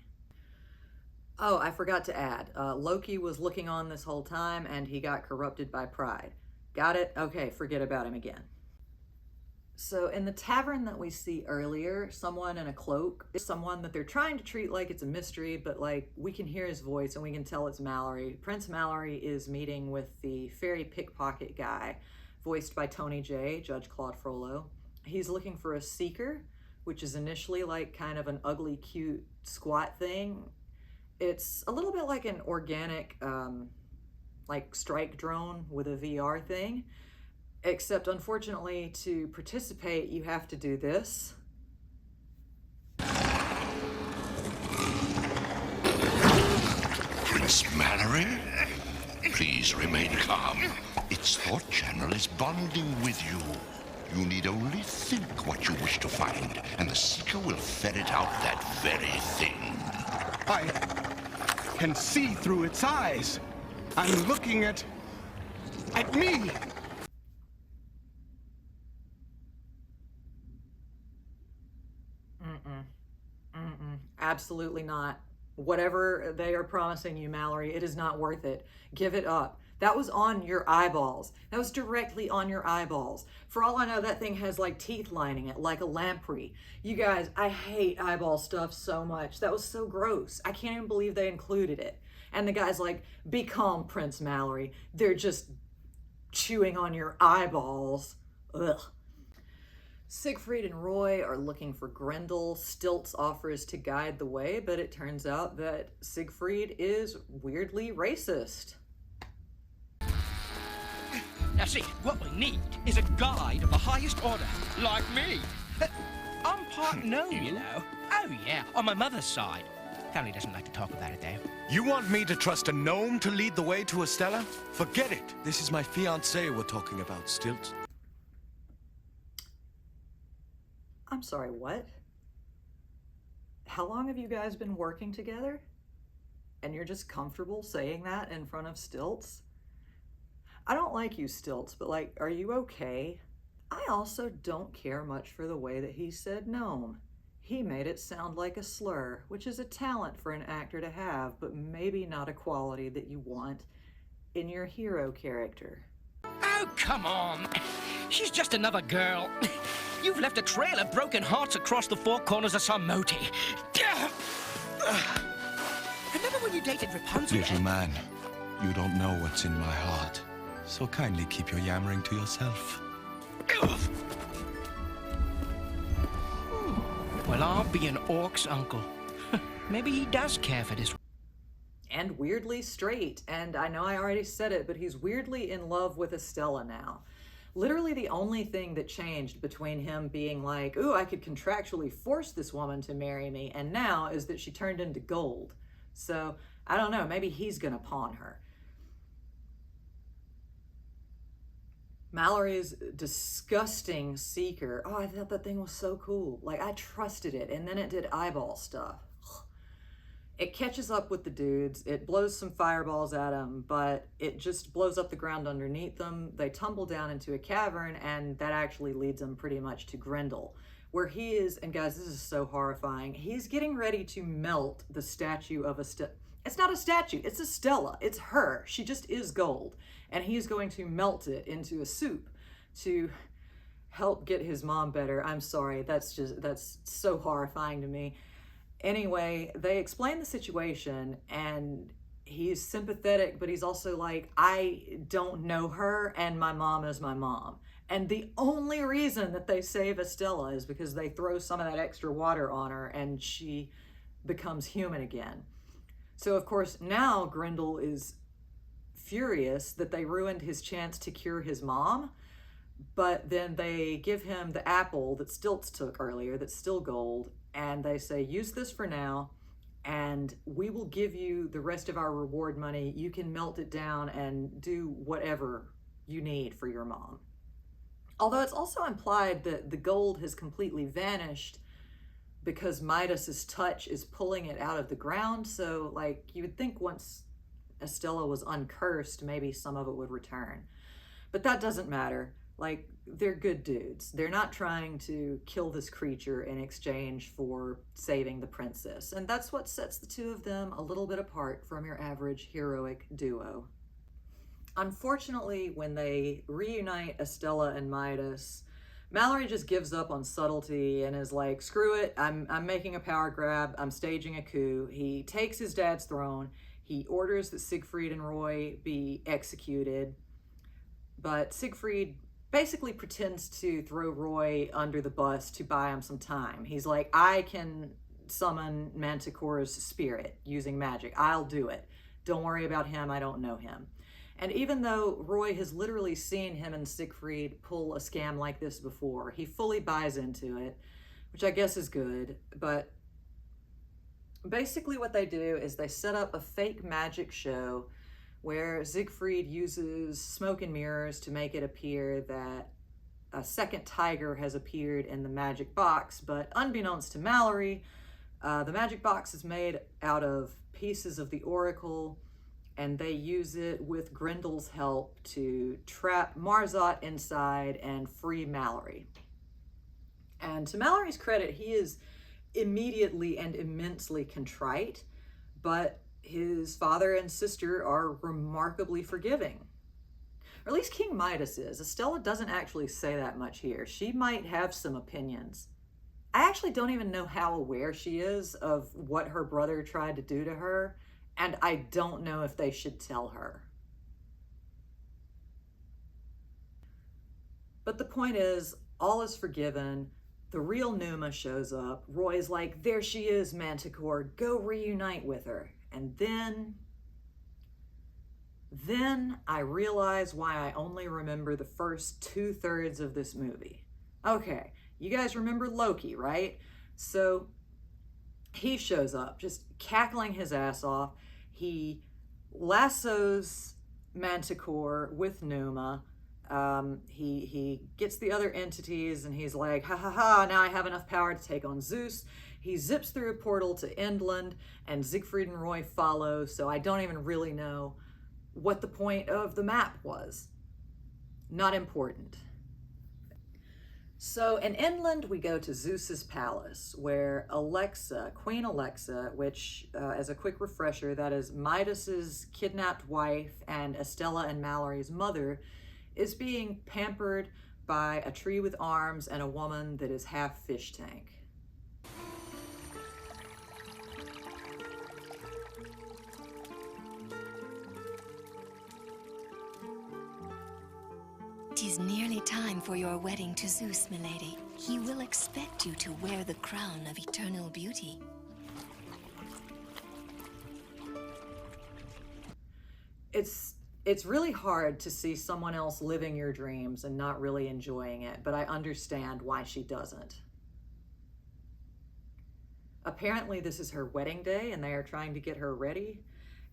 Oh, I forgot to add, Loki was looking on this whole time and he got corrupted by pride. Got it? Okay, forget about him again. So in the tavern that we see earlier, someone in a cloak is someone that they're trying to treat like it's a mystery, but like we can hear his voice and we can tell it's Mallory. Prince Mallory is meeting with the fairy pickpocket guy, voiced by Tony J, Judge Claude Frollo. He's looking for a seeker, which is initially like kind of an ugly, cute squat thing. It's a little bit like an organic, like strike drone with a VR thing. Except, unfortunately, to participate, you have to do this. Prince Mallory, please remain calm. Its thought channel is bonding with you. You need only think what you wish to find, and the seeker will ferret out that very thing. I can see through its eyes. I'm looking at me. Absolutely not. Whatever they are promising you, Mallory, it is not worth it. Give it up. That was on your eyeballs. That was directly on your eyeballs. For all I know, that thing has like teeth lining it, like a lamprey. You guys, I hate eyeball stuff so much. That was so gross. I can't even believe they included it. And the guy's like, be calm, Prince Mallory. They're just chewing on your eyeballs. Ugh. Siegfried and Roy are looking for Grendel. Stilts offers to guide the way, but it turns out that Siegfried is weirdly racist. Now see, what we need is a guide of the highest order, like me. I'm part gnome, you know. Oh yeah, on my mother's side. Family doesn't like to talk about it, though. You want me to trust a gnome to lead the way to Estella? Forget it. This is my fiancée we're talking about, Stilt. I'm sorry, what? How long have you guys been working together? And you're just comfortable saying that in front of Stilts? I don't like you, Stilts, but like, are you okay? I also don't care much for the way that he said gnome. He made it sound like a slur, which is a talent for an actor to have, but maybe not a quality that you want in your hero character. Oh, come on. She's just another girl. You've left a trail of broken hearts across the four corners of some moti. Remember when you dated Rapunzel? Little man, you don't know what's in my heart. So kindly keep your yammering to yourself. Well, I'll be an orc's uncle. Maybe he does care for this. And weirdly straight, and I know I already said it, but he's weirdly in love with Estella now. Literally the only thing that changed between him being like, ooh, I could contractually force this woman to marry me, and now is that she turned into gold. So, I don't know, maybe he's gonna pawn her. Mallory's disgusting seeker. Oh, I thought that thing was so cool. Like, I trusted it, and then it did eyeball stuff. It catches up with the dudes, it blows some fireballs at them, but it just blows up the ground underneath them. They tumble down into a cavern, and that actually leads them pretty much to Grendel, where he is, and guys, this is so horrifying, he's getting ready to melt the statue of Estella. It's not a statue, it's Estella. It's her. She just is gold. And he's going to melt it into a soup to help get his mom better. I'm sorry, that's so horrifying to me. Anyway, they explain the situation, and he's sympathetic, but he's also like, I don't know her, and my mom is my mom. And the only reason that they save Estella is because they throw some of that extra water on her, and she becomes human again. So, of course, now Grendel is furious that they ruined his chance to cure his mom, but then they give him the apple that Stilts took earlier, that's still gold, and they say, use this for now, and we will give you the rest of our reward money. You can melt it down and do whatever you need for your mom. Although it's also implied that the gold has completely vanished because Midas's touch is pulling it out of the ground, so like you would think once Estella was uncursed, maybe some of it would return. But that doesn't matter. Like, they're good dudes. They're not trying to kill this creature in exchange for saving the princess. And that's what sets the two of them a little bit apart from your average heroic duo. Unfortunately, when they reunite Estella and Midas, Mallory just gives up on subtlety and is like, screw it, I'm making a power grab, I'm staging a coup. He takes his dad's throne, he orders that Siegfried and Roy be executed, but Siegfried basically pretends to throw Roy under the bus to buy him some time. He's like, I can summon Manticore's spirit using magic. I'll do it. Don't worry about him. I don't know him. And even though Roy has literally seen him and Siegfried pull a scam like this before, he fully buys into it, which I guess is good. But basically what they do is they set up a fake magic show where Siegfried uses smoke and mirrors to make it appear that a second tiger has appeared in the magic box. But unbeknownst to Mallory, the magic box is made out of pieces of the Oracle, and they use it with Grendel's help to trap Marzot inside and free Mallory. And to Mallory's credit, he is immediately and immensely contrite, but his father and sister are remarkably forgiving. Or at least King Midas is. Estella doesn't actually say that much here. She might have some opinions. I actually don't even know how aware she is of what her brother tried to do to her, and I don't know if they should tell her. But the point is, all is forgiven. The real Numa shows up. Roy's like, there she is, Manticore, go reunite with her. And then I realize why I only remember the first 2/3 of this movie. Okay, you guys remember Loki, right? So he shows up, just cackling his ass off. He lassos Manticore with Numa. He gets the other entities, and he's like, ha ha ha, now I have enough power to take on Zeus. He zips through a portal to Endland, and Siegfried and Roy follow, so I don't even really know what the point of the map was. Not important. So in Inland, we go to Zeus's palace, where Alexa, Queen Alexa, which, as a quick refresher, that is Midas's kidnapped wife and Estella and Mallory's mother, is being pampered by a tree with arms and a woman that is half fish tank. "'Tis nearly time for your wedding to Zeus, milady. He will expect you to wear the crown of eternal beauty." It's really hard to see someone else living your dreams and not really enjoying it, but I understand why she doesn't. Apparently this is her wedding day and they are trying to get her ready.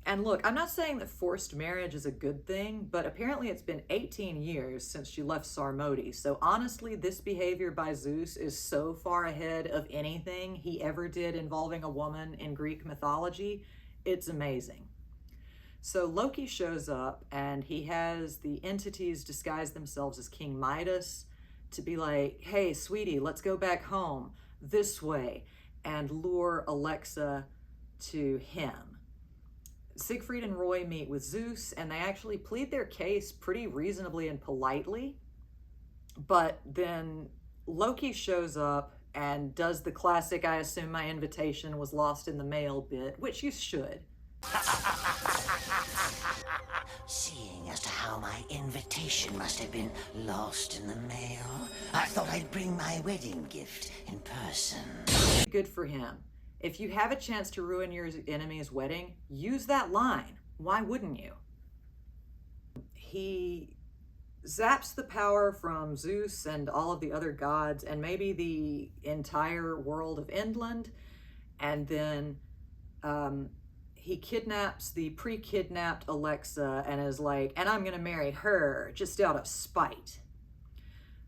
And look, I'm not saying that forced marriage is a good thing, but apparently it's been 18 years since she left Sarmodi. So honestly, this behavior by Zeus is so far ahead of anything he ever did involving a woman in Greek mythology. It's amazing. So Loki shows up and he has the entities disguise themselves as King Midas to be like, "Hey, sweetie, let's go back home this way," and lure Alexa to him. Siegfried and Roy meet with Zeus and they actually plead their case pretty reasonably and politely. But then Loki shows up and does the classic "I assume my invitation was lost in the mail" bit, which you should. Seeing as to how my invitation must have been lost in the mail, I thought I'd bring my wedding gift in person. Good for him. If you have a chance to ruin your enemy's wedding, use that line. Why wouldn't you? He zaps the power from Zeus and all of the other gods and maybe the entire world of Inland, and then he kidnaps the pre-kidnapped Alexa and is like, "And I'm gonna marry her just out of spite."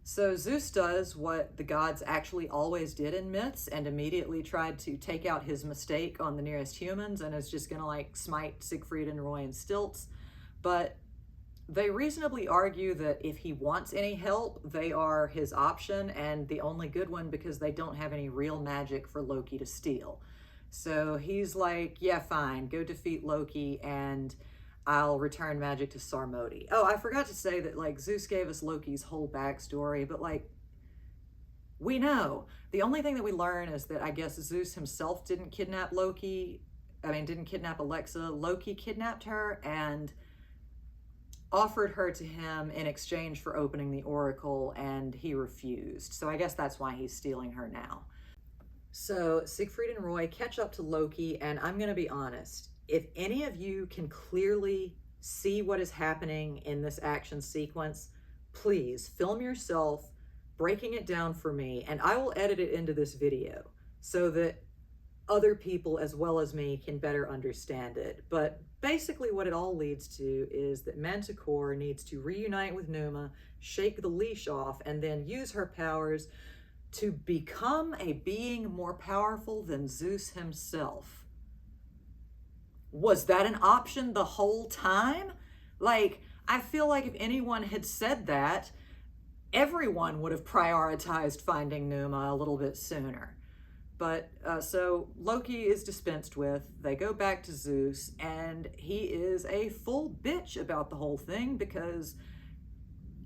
So Zeus does what the gods actually always did in myths and immediately tried to take out his mistake on the nearest humans and is just gonna like smite Siegfried and Roy in stilts. But they reasonably argue that if he wants any help, they are his option and the only good one because they don't have any real magic for Loki to steal. So he's like, "Yeah, fine, go defeat Loki and I'll return magic to Sarmodi." Oh, I forgot to say that like Zeus gave us Loki's whole backstory, but like we know. The only thing that we learn is that I guess Zeus himself didn't kidnap didn't kidnap Alexa. Loki kidnapped her and offered her to him in exchange for opening the oracle and he refused. So I guess that's why he's stealing her now. So Siegfried and Roy catch up to Loki, and I'm going to be honest, if any of you can clearly see what is happening in this action sequence, please film yourself breaking it down for me, and I will edit it into this video so that other people as well as me can better understand it. But basically what it all leads to is that Manticore needs to reunite with Numa, shake the leash off, and then use her powers to become a being more powerful than Zeus himself. Was that an option the whole time? Like, I feel like if anyone had said that, everyone would have prioritized finding Numa a little bit sooner. But so Loki is dispensed with. They go back to Zeus, and he is a full bitch about the whole thing because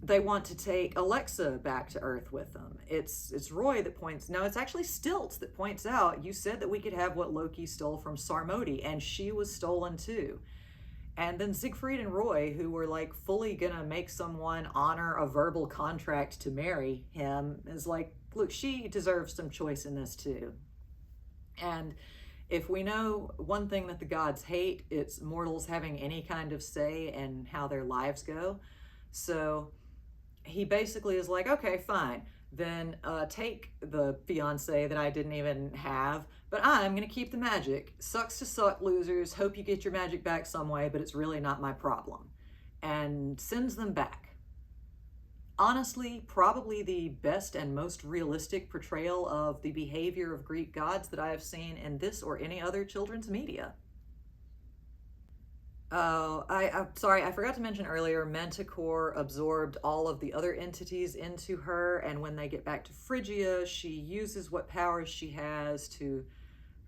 they want to take Alexa back to Earth with them. It's Roy that points, no, it's actually Stilts that points out, "You said that we could have what Loki stole from Sarmodi, and she was stolen too." And then Siegfried and Roy, who were like fully gonna make someone honor a verbal contract to marry him, is like, look, she deserves some choice in this too. And if we know one thing that the gods hate, it's mortals having any kind of say in how their lives go. So he basically is like, "Okay, fine, then take the fiance that I didn't even have, but I'm gonna keep the magic. Sucks to suck, losers. Hope you get your magic back some way, but it's really not my problem." And sends them back. Honestly, probably the best and most realistic portrayal of the behavior of Greek gods that I have seen in this or any other children's media. Oh, I'm sorry, I forgot to mention earlier, Manticore absorbed all of the other entities into her, and when they get back to Phrygia, she uses what powers she has to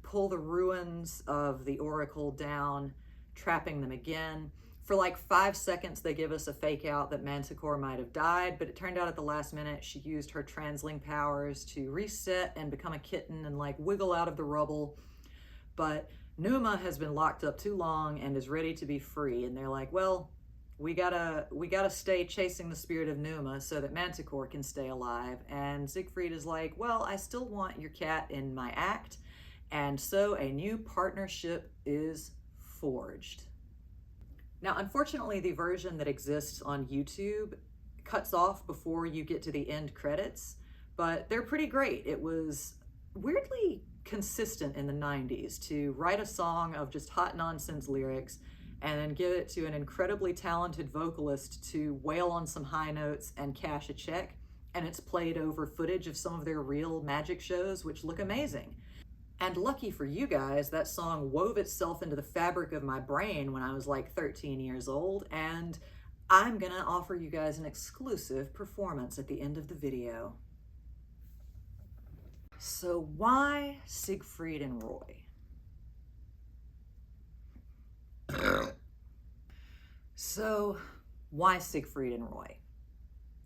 pull the ruins of the Oracle down, trapping them again. For like 5 seconds, they give us a fake out that Manticore might have died, but it turned out at the last minute she used her transling powers to reset and become a kitten and like wiggle out of the rubble. But Numa has been locked up too long and is ready to be free, and they're like, well, we gotta stay chasing the spirit of Numa so that Manticore can stay alive. And Siegfried is like, well, I still want your cat in my act, and so a new partnership is forged. Now, unfortunately, the version that exists on YouTube cuts off before you get to the end credits, but they're pretty great. It was weirdly consistent in the 90s to write a song of just hot nonsense lyrics and then give it to an incredibly talented vocalist to wail on some high notes and cash a check, and it's played over footage of some of their real magic shows, which look amazing. And lucky for you guys, that song wove itself into the fabric of my brain when I was like 13 years old, and I'm gonna offer you guys an exclusive performance at the end of the video. So why Siegfried and Roy? So why Siegfried and Roy?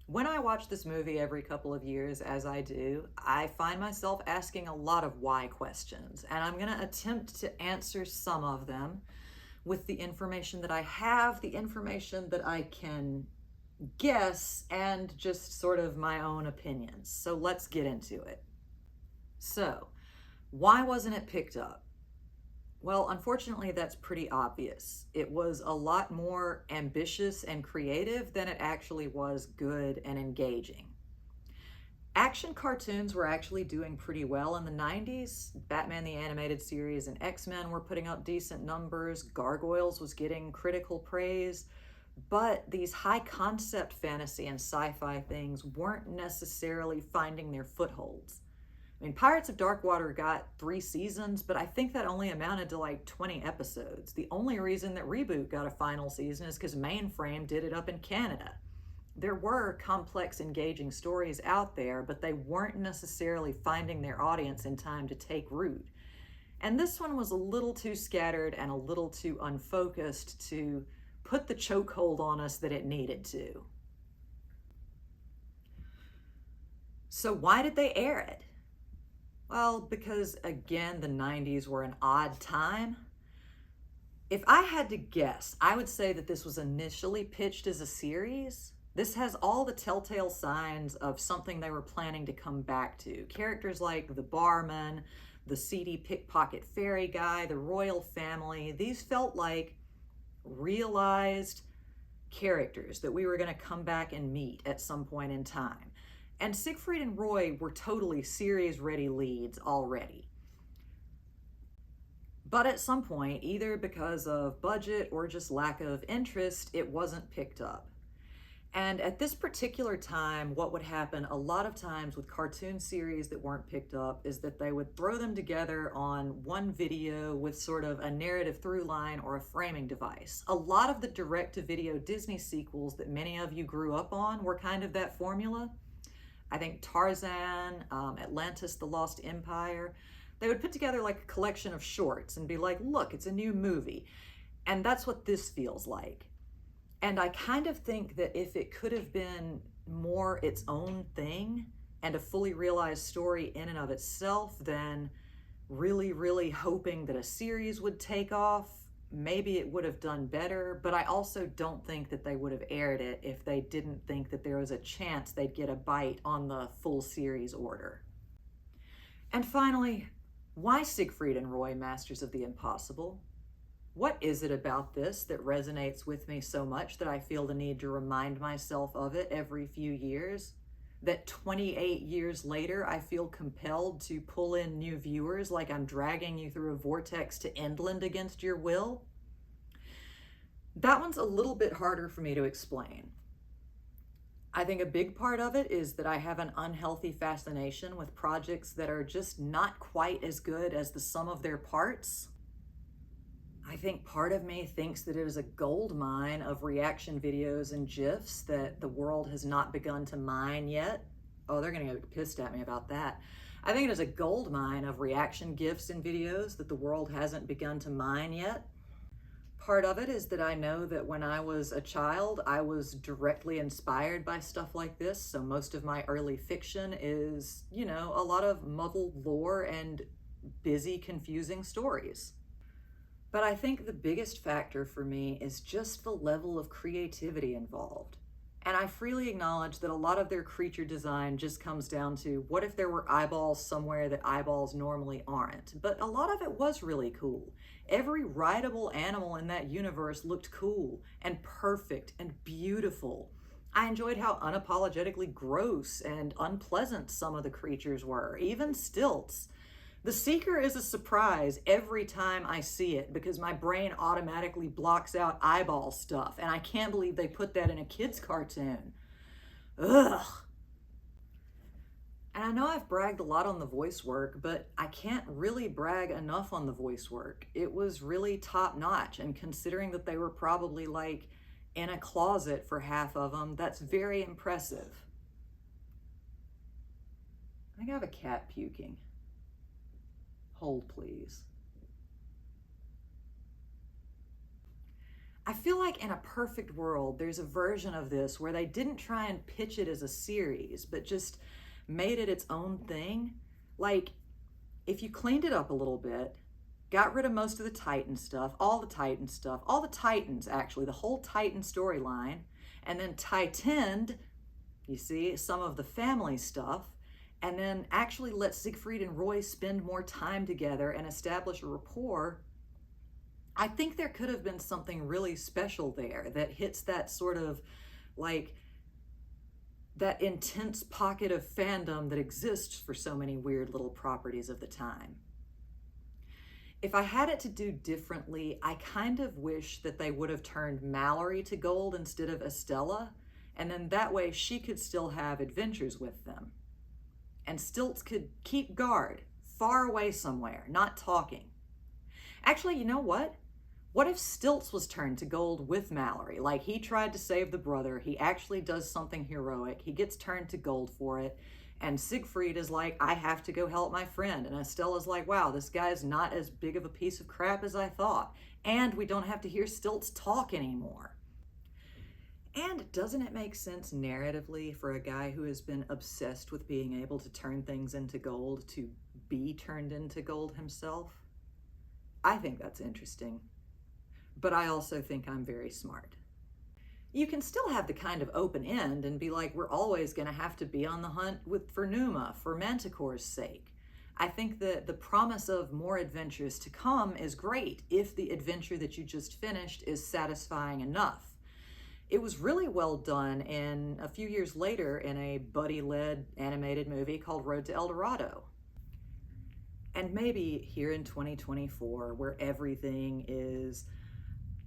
When I watch this movie every couple of years, as I do, I find myself asking a lot of why questions, and I'm gonna attempt to answer some of them with the information that I have, the information that I can guess, and just sort of my own opinions. So let's get into it. So, why wasn't it picked up? Well, unfortunately, that's pretty obvious. It was a lot more ambitious and creative than it actually was good and engaging. Action cartoons were actually doing pretty well in the 90s. Batman the Animated Series and X-Men were putting up decent numbers. Gargoyles was getting critical praise. But these high concept fantasy and sci-fi things weren't necessarily finding their footholds. I mean, Pirates of Darkwater got 3 seasons, but I think that only amounted to like 20 episodes. The only reason that Reboot got a final season is because Mainframe did it up in Canada. There were complex, engaging stories out there, but they weren't necessarily finding their audience in time to take root. And this one was a little too scattered and a little too unfocused to put the chokehold on us that it needed to. So why did they air it? Well, because again, the 90s were an odd time. If I had to guess, I would say that this was initially pitched as a series. This has all the telltale signs of something they were planning to come back to. Characters like the barman, the seedy pickpocket fairy guy, the royal family, these felt like realized characters that we were going to come back and meet at some point in time. And Siegfried and Roy were totally series-ready leads already. But at some point, either because of budget or just lack of interest, it wasn't picked up. And at this particular time, what would happen a lot of times with cartoon series that weren't picked up is that they would throw them together on one video with sort of a narrative through line or a framing device. A lot of the direct-to-video Disney sequels that many of you grew up on were kind of that formula. I think Tarzan, Atlantis, The Lost Empire, they would put together like a collection of shorts and be like, look, it's a new movie. And that's what this feels like. And I kind of think that if it could have been more its own thing and a fully realized story in and of itself, then really, really hoping that a series would take off, maybe it would have done better. But I also don't think that they would have aired it if they didn't think that there was a chance they'd get a bite on the full series order. And finally, why Siegfried and Roy, Masters of the Impossible? What is it about this that resonates with me so much that I feel the need to remind myself of it every few years? That 28 years later, I feel compelled to pull in new viewers like I'm dragging you through a vortex to Endland against your will? That one's a little bit harder for me to explain. I think a big part of it is that I have an unhealthy fascination with projects that are just not quite as good as the sum of their parts. I think part of me thinks that it is a gold mine of reaction videos and GIFs that the world has not begun to mine yet. Oh, they're gonna get pissed at me about that. I think it is a gold mine of reaction GIFs and videos that the world hasn't begun to mine yet. Part of it is that I know that when I was a child, I was directly inspired by stuff like this. So most of my early fiction is, you know, a lot of muddled lore and busy, confusing stories. But I think the biggest factor for me is just the level of creativity involved. And I freely acknowledge that a lot of their creature design just comes down to what if there were eyeballs somewhere that eyeballs normally aren't. But a lot of it was really cool. Every rideable animal in that universe looked cool and perfect and beautiful. I enjoyed how unapologetically gross and unpleasant some of the creatures were, even Stilts. The Seeker is a surprise every time I see it because my brain automatically blocks out eyeball stuff, and I can't believe they put that in a kid's cartoon. Ugh. And I know I've bragged a lot on the voice work, but I can't really brag enough on the voice work. It was really top notch, and considering that they were probably like in a closet for half of them, that's very impressive. I think I have a cat puking. Hold, please. I feel like in a perfect world, there's a version of this where they didn't try and pitch it as a series, but just made it its own thing. Like, if you cleaned it up a little bit, got rid of most of the Titan stuff, all the Titans actually, the whole Titan storyline, and then tightened, you see, some of the family stuff, and then actually let Siegfried and Roy spend more time together and establish a rapport, I think there could have been something really special there that hits that sort of like that intense pocket of fandom that exists for so many weird little properties of the time. If I had it to do differently, I kind of wish that they would have turned Mallory to gold instead of Estella, and then that way she could still have adventures with them. And Stilts could keep guard, far away somewhere, not talking. Actually, you know what? What if Stilts was turned to gold with Mallory? Like, he tried to save the brother, he actually does something heroic, he gets turned to gold for it, and Siegfried is like, I have to go help my friend. And Estella's like, wow, this guy's not as big of a piece of crap as I thought. And we don't have to hear Stilts talk anymore. And doesn't it make sense narratively for a guy who has been obsessed with being able to turn things into gold to be turned into gold himself? I think that's interesting. But I also think I'm very smart. You can still have the kind of open end and be like, we're always going to have to be on the hunt for Numa, for Manticore's sake. I think that the promise of more adventures to come is great if the adventure that you just finished is satisfying enough. It was really well done in a few years later in a buddy-led animated movie called Road to El Dorado. And maybe here in 2024, where everything is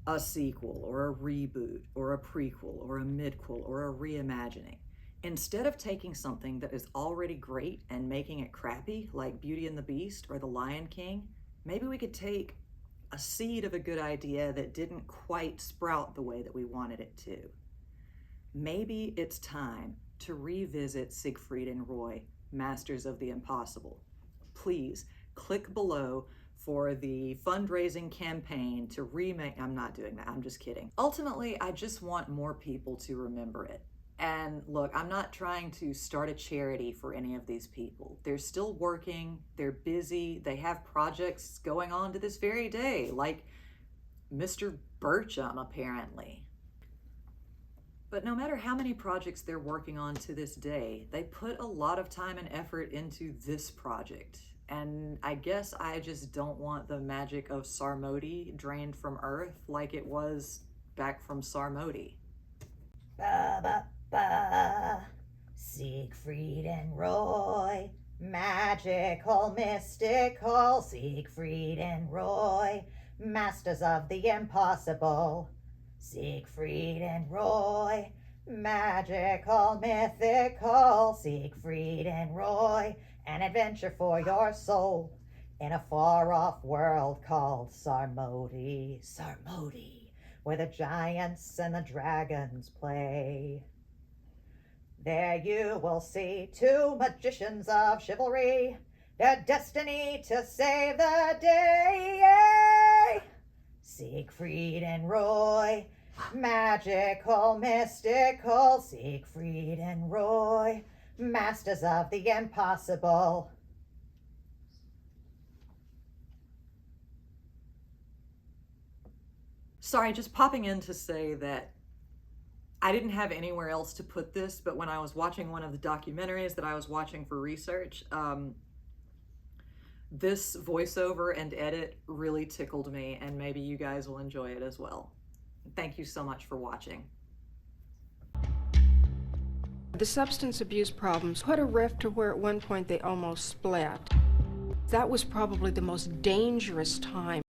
a sequel or a reboot or a prequel or a midquel or a reimagining, instead of taking something that is already great and making it crappy like Beauty and the Beast or The Lion King, maybe we could take a seed of a good idea that didn't quite sprout the way that we wanted it to. Maybe it's time to revisit Siegfried and Roy, Masters of the Impossible. Please click below for the fundraising campaign to remake. I'm not doing that, I'm just kidding. Ultimately, I just want more people to remember it. And look, I'm not trying to start a charity for any of these people. They're still working, they're busy, they have projects going on to this very day, like Mr. Burcham, apparently. But no matter how many projects they're working on to this day, they put a lot of time and effort into this project. And I guess I just don't want the magic of Sarmodi drained from Earth like it was back from Sarmodi. Ba-ba-ba. Siegfried and Roy, magical, mystical. Siegfried and Roy, masters of the impossible. Siegfried and Roy, magical, mythical. Siegfried and Roy, an adventure for your soul. in a far-off world called Sarmodi, where the giants and the dragons play. There you will see two magicians of chivalry, their destiny to save the day. Siegfried and Roy, magical, mystical, Siegfried and Roy, masters of the impossible. Sorry, just popping in to say that I didn't have anywhere else to put this, but when I was watching one of the documentaries that I was watching for research, this voiceover and edit really tickled me, and maybe you guys will enjoy it as well. Thank you so much for watching. The substance abuse problems put a rift to where at one point they almost split. That was probably the most dangerous time